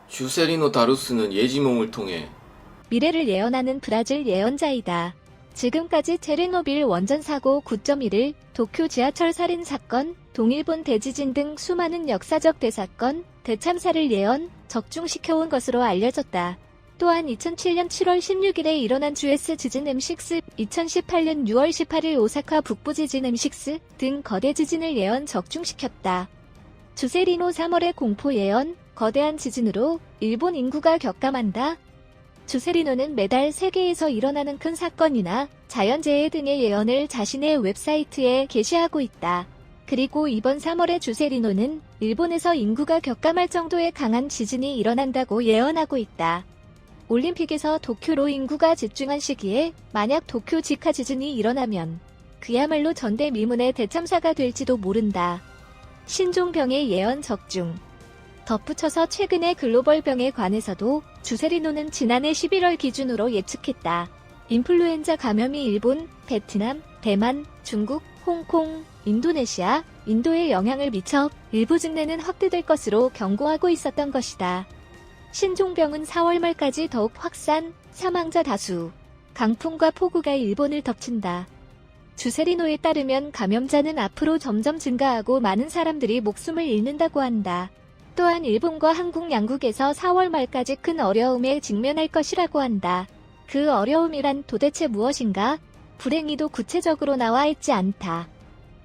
주세리노 다루스는 예지몽을 통해 미래를 예언하는 브라질 예언자이다. 지금까지 체르노빌 원전 사고 9.1을 도쿄 지하철 살인 사건, 동일본 대지진 등 수많은 역사적 대사건, 대참사를 예언, 적중시켜온 것으로 알려졌다. 또한 2007년 7월 16일에 일어난 US 지진 M6, 2018년 6월 18일 오사카 북부 지진 M6 등 거대 지진을 예언 적중시켰다. 주세리노 3월의 공포 예언, 거대한 지진으로 일본 인구가 격감한다. 주세리노는 매달 세계에서 일어나는 큰 사건이나 자연재해 등의 예언을 자신의 웹사이트에 게시하고 있다. 그리고 이번 3월의 주세리노는 일본에서 인구가 격감할 정도의 강한 지진이 일어난다고 예언하고 있다. 올림픽에서 도쿄로 인구가 집중한 시기에 만약 도쿄 직하 지진이 일어나면 그야말로 전대미문의 대참사가 될지도 모른다. 신종병의 예언 적중. 덧붙여서 최근의 글로벌 병에 관해서도 주세리노는 지난해 11월 기준으로 예측했다. 인플루엔자 감염이 일본, 베트남, 대만, 중국, 홍콩, 인도네시아, 인도에 영향을 미쳐 일부 증례는 확대될 것으로 경고하고 있었던 것이다. 신종병은 4월 말까지 더욱 확산, 사망자 다수, 강풍과 폭우가 일본을 덮친다. 주세리노에 따르면 감염자는 앞으로 점점 증가하고 많은 사람들이 목숨을 잃는다고 한다. 또한 일본과 한국 양국에서 4월 말까지 큰 어려움에 직면할 것이라고 한다. 그 어려움이란 도대체 무엇인가? 불행히도 구체적으로 나와 있지 않다.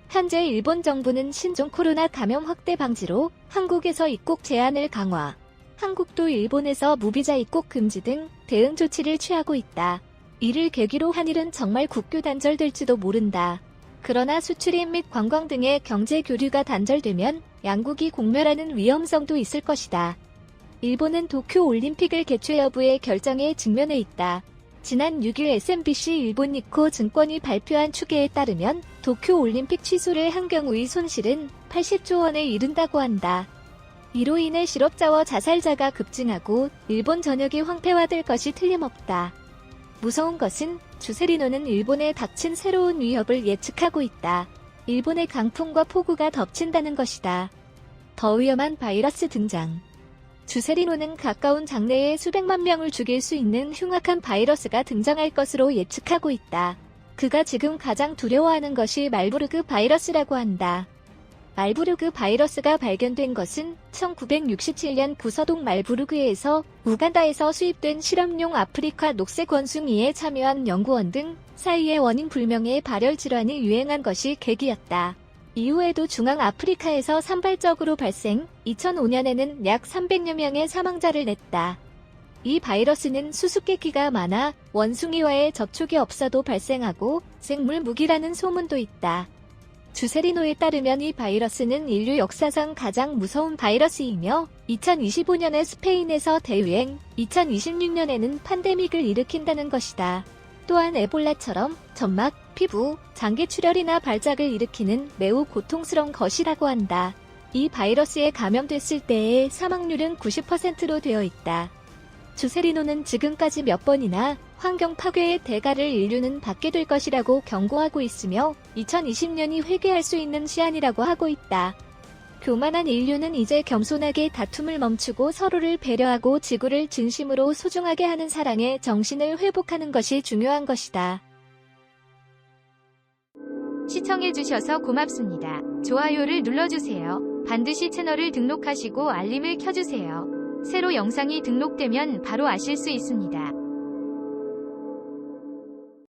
현재 일본 정부는 신종 코로나 감염 확대 방지로 한국에서 입국 제한을 강화, 한국도 일본에서 무비자 입국 금지 등 대응 조치를 취하고 있다. 이를 계기로 한일은 정말 국교 단절될지도 모른다. 그러나 수출입 및 관광 등의 경제 교류가 단절되면 양국이 공멸하는 위험성도 있을 것이다. 일본은 도쿄 올림픽을 개최 여부의 결정에 직면해 있다. 지난 6일 SMBC 일본 니코 증권이 발표한 추계에 따르면 도쿄 올림픽 취소를 한 경우의 손실은 80조 원에 이른다고 한다. 이로 인해 실업자와 자살자가 급증하고 일본 전역이 황폐화될 것이 틀림없다. 무서운 것은 주세리노는 일본에 닥친 새로운 위협을 예측하고 있다. 일본의 강풍과 폭우가 덮친다는 것이다. 더 위험한 바이러스 등장. 주세리노는 가까운 장래에 수백만 명을 죽일 수 있는 흉악한 바이러스가 등장할 것으로 예측하고 있다. 그가 지금 가장 두려워하는 것이 말부르그 바이러스라고 한다. 말부르그 바이러스가 발견된 것은 1967년 구서동 말부르그에서 우간다에서 수입된 실험용 아프리카 녹색 원숭이에 참여한 연구원 등 사이의 원인 불명의 발열 질환이 유행한 것이 계기였다. 이후에도 중앙 아프리카에서 산발적으로 발생, 2005년에는 약 300여 명의 사망자를 냈다. 이 바이러스는 수수께끼가 많아 원숭이와의 접촉이 없어도 발생하고 생물 무기라는 소문도 있다. 주세리노에 따르면 이 바이러스는 인류 역사상 가장 무서운 바이러스이며 2025년에 스페인에서 대유행, 2026년에는 팬데믹을 일으킨다는 것이다. 또한 에볼라처럼 점막, 피부, 장기 출혈이나 발작을 일으키는 매우 고통스러운 것이라고 한다. 이 바이러스에 감염됐을 때의 사망률은 90%로 되어 있다. 주세리노는 지금까지 몇 번이나 환경 파괴의 대가를 인류는 받게 될 것이라고 경고하고 있으며 2020년이 회귀할 수 있는 시한이라고 하고 있다. 교만한 인류는 이제 겸손하게 다툼을 멈추고 서로를 배려하고 지구를 진심으로 소중하게 하는 사랑의 정신을 회복하는 것이 중요한 것이다. 시청해주셔서 고맙습니다. 좋아요를 눌러주세요. 반드시 채널을 등록하시고 알림을 켜주세요. 새로 영상이 등록되면 바로 아실 수 있습니다.